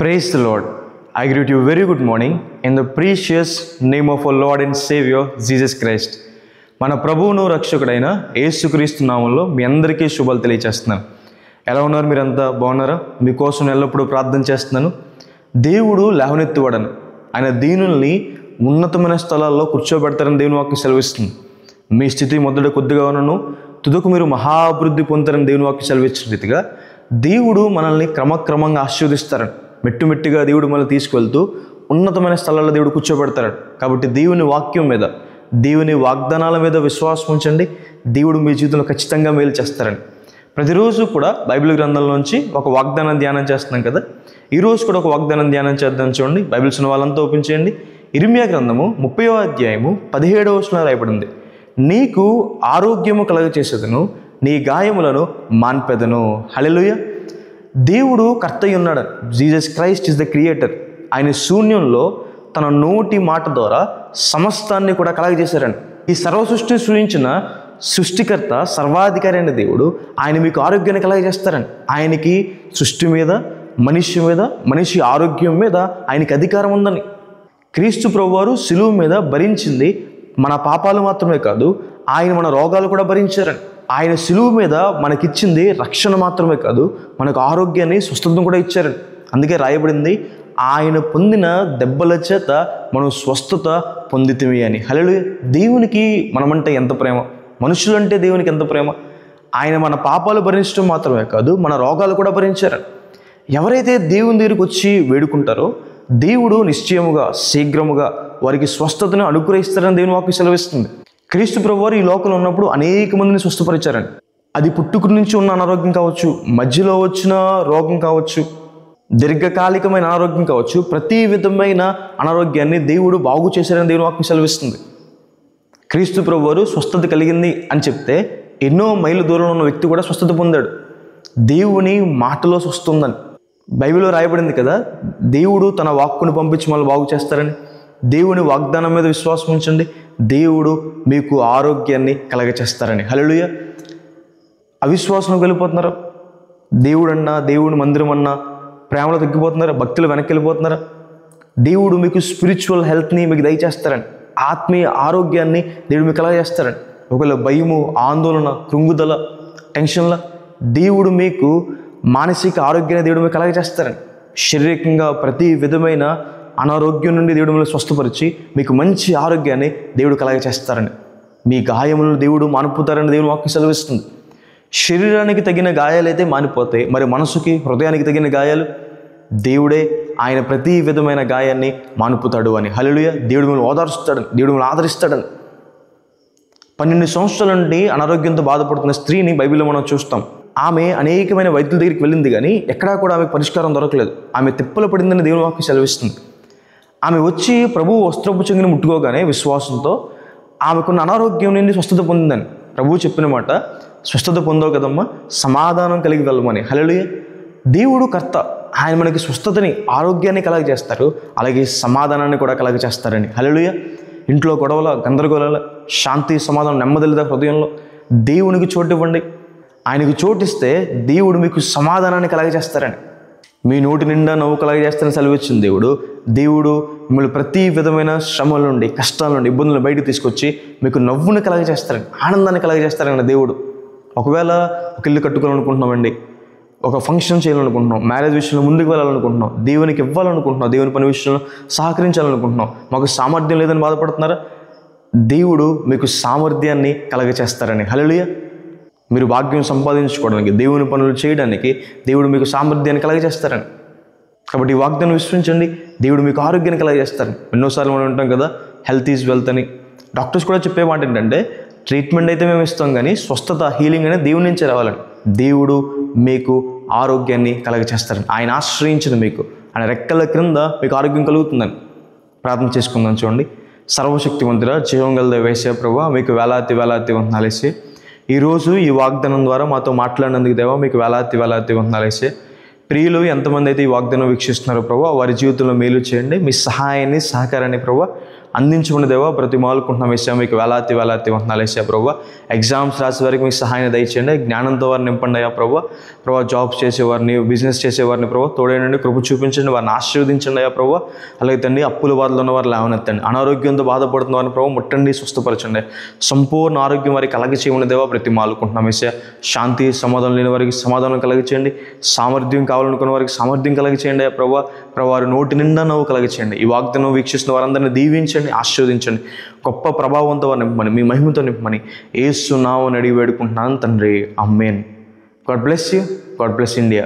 Praise the Lord. I greet you very good morning in the precious name of our Lord and Savior Jesus Christ. మన ప్రభువును రక్షకుడైన యేసుక్రీస్తు నామములో మీ అందరికీ శుభాలు తెలియజేస్తున్నాను. ఎలా ఉన్నారు? మీరంతా బాగున్నారా? మీకోసం ఎల్లప్పుడూ ప్రార్థన చేస్తున్నాను. దేవుడు లేవనెత్తువాడని, ఆయన దీనుల్ని ఉన్నతమైన స్థలాల్లో కూర్చోబెడతారని దేవుని వాక్యం సెలవిస్తుంది. మీ స్థితి మొదట కొద్దిగా ఉన్నను తుదకు మీరు మహాభివృద్ధి పొందుతారని దేవుని వాక్యం సెలవిచ్చిన రీతిగా దేవుడు మనల్ని క్రమక్రమంగా ఆశీర్వదిస్తారని, మెట్టుమెట్టుగా దేవుడు మనల్ని తీసుకెళ్తూ ఉన్నతమైన స్థలాల్లో దేవుడు కూర్చోబెడతాడు. కాబట్టి దేవుని వాక్యం మీద, దేవుని వాగ్దానాల మీద విశ్వాసం ఉంచండి. దేవుడు మీ జీవితంలో ఖచ్చితంగా మేలు చేస్తారని. ప్రతిరోజు కూడా బైబిల్ గ్రంథంలోంచి ఒక వాగ్దానం ధ్యానం చేస్తున్నాం కదా. ఈరోజు కూడా ఒక వాగ్దానం ధ్యానం చేద్దాం. చూడండి, బైబిల్స్ ఉన్న వాళ్ళంతా ఓపెన్ చేయండి. ఇర్మియా గ్రంథము 30వ అధ్యాయము 17వ వచనం రాయబడింది. నీకు ఆరోగ్యము కలగచేసేదను, నీ గాయములను మాన్పెదను. హల్లెలూయా. దేవుడు కర్త అయి ఉన్నాడు. Jesus Christ is the creator. ఆయన శూన్యంలో తన నోటి మాట ద్వారా సమస్తాన్ని కూడా కలగజేశారండి. ఈ సర్వ సృష్టిని సృష్టించిన సృష్టికర్త, సర్వాధికారి అయిన దేవుడు ఆయన మీకు ఆరోగ్యాన్ని కలగజేస్తారండి. ఆయనకి సృష్టి మీద, మనిషి మీద, మనిషి ఆరోగ్యం మీద ఆయనకి అధికారం ఉందని. క్రీస్తు ప్రభువారు శిలువ మీద భరించింది మన పాపాలు మాత్రమే కాదు, ఆయన మన రోగాలు కూడా భరించారండి. ఆయన శిలువ మీద మనకిచ్చింది రక్షణ మాత్రమే కాదు, మనకు ఆరోగ్యాన్ని, స్వస్థతను కూడా ఇచ్చారండి. అందుకే రాయబడింది, ఆయన పొందిన దెబ్బల చేత మనం స్వస్థత పొందితిమి అని. హల్లెలూయా. దేవునికి మనమంటే ఎంత ప్రేమ, మనుషులంటే దేవునికి ఎంత ప్రేమ. ఆయన మన పాపాలు భరించడం మాత్రమే కాదు, మన రోగాలు కూడా భరించారు. ఎవరైతే దేవుని దగ్గరికి వచ్చి వేడుకుంటారో దేవుడు నిశ్చయముగా, శీఘ్రముగా వారికి స్వస్థతను అనుగ్రహిస్తారని దేవుని వాక్యం సెలవిస్తుంది. క్రీస్తు ప్రభువారు ఈ లోకంలో ఉన్నప్పుడు అనేక మందిని స్వస్థపరిచారండి. అది పుట్టుక నుంచి ఉన్న అనారోగ్యం కావచ్చు, మధ్యలో వచ్చిన రోగం కావచ్చు, దీర్ఘకాలికమైన అనారోగ్యం కావచ్చు, ప్రతి విధమైన అనారోగ్యాన్ని దేవుడు బాగు చేశారని దేవుని వాక్యం సెలవిస్తుంది. క్రీస్తు ప్రభువారు స్వస్థత కలిగింది అని చెప్తే ఎన్నో మైళ్ళ దూరంలో ఉన్న వ్యక్తి కూడా స్వస్థత పొందాడు. దేవుని మాటలో స్వస్థత ఉందని బైబిల్లో రాయబడింది కదా. దేవుడు తన వాక్కును పంపించి మళ్ళీ బాగు చేస్తారని. దేవుని వాగ్దానం మీద విశ్వాసం ఉంచండి, దేవుడు మీకు ఆరోగ్యాన్ని కలగచేస్తారని. హల్లెలూయా. అవిశ్వాసం వెళ్ళిపోతున్నారా? దేవుడన్నా, దేవుని మందిరం అన్నా ప్రేమలో తగ్గిపోతున్నారా? భక్తులు వెనక్కి వెళ్ళిపోతున్నారా? దేవుడు మీకు స్పిరిచువల్ హెల్త్ని మీకు దయచేస్తారని, ఆత్మీయ ఆరోగ్యాన్ని దేవుడు మీకు కలగజేస్తారని. ఒకవేళ భయము, ఆందోళన, కృంగుదల, టెన్షన్ల, దేవుడు మీకు మానసిక ఆరోగ్యాన్ని దేవుడు మీకు కలగజేస్తారని. శారీరకంగా ప్రతి విధమైన అనారోగ్యం నుండి దేవుడు మిమ్మల్ని స్వస్థపరిచి మీకు మంచి ఆరోగ్యాన్ని దేవుడు కలగచేస్తారని. మీ గాయములను దేవుడు మానుపుతారని దేవుని వాక్యం సెలవిస్తుంది. శరీరానికి తగిన గాయాలైతే మానిపోతాయి, మరి మనసుకి, హృదయానికి తగిన గాయాలు దేవుడే ఆయన ప్రతి విధమైన గాయాన్ని మానుపుతాడు అని. హల్లెలూయా. దేవుడు మిమ్మల్ని ఓదారుస్తాడని, దేవుడు మిమ్మల్ని ఆదరిస్తాడని. 12 సంవత్సరాల నుండి అనారోగ్యంతో బాధపడుతున్న స్త్రీని బైబిల్లో మనం చూస్తాం. ఆమె అనేకమైన వైద్యుల దగ్గరికి వెళ్ళింది, కానీ ఎక్కడా కూడా ఆమెకు పరిష్కారం దొరకలేదు. ఆమె తిప్పలు పడిందని దేవుని వాక్యం సెలవిస్తుంది. ఆమె వచ్చి ప్రభువు వస్త్రపు చెంగుని ముట్టుకోగానే విశ్వాసంతో ఆమెకున్న అనారోగ్యం నుండి స్వస్థత పొందిందని ప్రభువు చెప్పిన మాట, స్వస్థత పొందవు కదమ్మా, సమాధానం కలిగి వెళ్ళమని. హల్లెలూయా. దేవుడు కర్త, ఆయన మనకి స్వస్థతని, ఆరోగ్యాన్ని కలగజేస్తారు, అలాగే సమాధానాన్ని కూడా కలగజేస్తారని. హల్లెలూయా. ఇంట్లో గొడవల, గందరగోళాల, శాంతి, సమాధానం, నెమ్మదిలేదా హృదయంలో దేవునికి చోటు ఇవ్వండి. ఆయనకు చోటిస్తే దేవుడు మీకు సమాధానాన్ని కలగజేస్తారని. మీ నోటి నిండా నవ్వు కలగజేస్తారని సెలవిచ్చిన దేవుడు మిమ్మల్ని ప్రతి విధమైన శ్రమల నుండి, కష్టాల నుండి, ఇబ్బందులను బయటకు తీసుకొచ్చి మీకు నవ్వుని కలగజేస్తారని, ఆనందాన్ని కలగజేస్తారని దేవుడు. ఒకవేళ ఒక ఇల్లు కట్టుకోవాలనుకుంటున్నామండి, ఒక ఫంక్షన్ చేయాలనుకుంటున్నాం, మ్యారేజ్ విషయంలో ముందుకు వెళ్ళాలనుకుంటున్నాం, దేవునికి ఇవ్వాలనుకుంటున్నాం, దేవుని పని విషయంలో సహకరించాలనుకుంటున్నాం, మాకు సామర్థ్యం లేదని బాధపడుతున్నారా? దేవుడు మీకు సామర్థ్యాన్ని కలగచేస్తారని. హల్లెలూయా. మీరు భాగ్యం సంపాదించుకోవడానికి, దేవుని పనులు చేయడానికి దేవుడు మీకు సామర్థ్యాన్ని కలగజేస్తారని. కాబట్టి ఈ వాగ్దానం విశ్వసించండి, దేవుడు మీకు ఆరోగ్యాన్ని కలగజేస్తారని. ఎన్నోసార్లు మనం ఉంటాం కదా, హెల్త్ ఈజ్ వెల్త్ అని. డాక్టర్స్ కూడా చెప్పే మాట ఏంటంటే, ట్రీట్మెంట్ అయితే మేము ఇస్తాం, కానీ స్వస్థత, హీలింగ్ అనేది దేవుని నుంచే రావాలని. దేవుడు మీకు ఆరోగ్యాన్ని కలగచేస్తారని. ఆయన ఆశ్రయించిన మీకు, ఆయన రెక్కల క్రింద మీకు ఆరోగ్యం కలుగుతుందని. ప్రార్థన చేసుకుందాం. చూడండి, సర్వశక్తివంతుడా, జీవం గల యేసయ్య ప్రభువా, మీకు వేలాది వేలాది వందనాలు యేసయ్య. ఈరోజు ఈ వాగ్దానం ద్వారా మాతో మాట్లాడినందుకు దేవా మీకు వేలాది వేలాది వందనాలు యేసయ్య. ప్రియులు ఎంతమంది అయితే ఈ వాగ్దానం వీక్షిస్తున్నారో ప్రభువా, వారి జీవితంలో మేలు చేయండి. మీ సహాయాన్ని, సహకారాన్ని ప్రభువా అందించమని దేవా బ్రతిమాలుకుంటున్నాం ఏసయ్యా. మీకు వేలాతి వందనాలు ఏసయ్యా ప్రభువా. ఎగ్జామ్స్ రాసే వారికి మీకు సహాయం దయచేయండి, జ్ఞానంతో వారిని నింపండి అయ్యా ప్రభువా. జాబ్స్ చేసేవారిని, బిజినెస్ చేసేవారిని ప్రభావ తోడేనండి, కృప చూపించండి, వారిని ఆశీర్వదించండి అయ్యా ప్రభువా. అలాగే తండ్రి అప్పుల బాధలు ఉన్న వారు లేవనెత్తండి, అనారోగ్యంతో బాధపడుతున్న వారిని ప్రభావ ముట్టండి, స్వస్థపరచండి, సంపూర్ణ ఆరోగ్యం వారికి కలగచేయమని దేవా బ్రతిమాలుకుంటున్నాం ఏసయ్యా. శాంతి సమాధానం లేని వారికి సమాధానం కలగచేయండి, సామర్థ్యం కావాలనుకున్న వారికి సామర్థ్యం కలగచేయండి అయ్యా ప్రభువా. వారి నోటి నిండా నవ్వు కలగచేయండి. ఈ వాగ్దానం వీక్షిస్తున్న వారందరినీ దీవించండి, ఆశీర్వదించండి, గొప్ప ప్రభావంతో వారిని నింపమని, మీ మహిమతో నింపమని యేసు నామమున అడిగి వేడుకుంటున్నాను తండ్రి. Amen. God bless you. God bless India.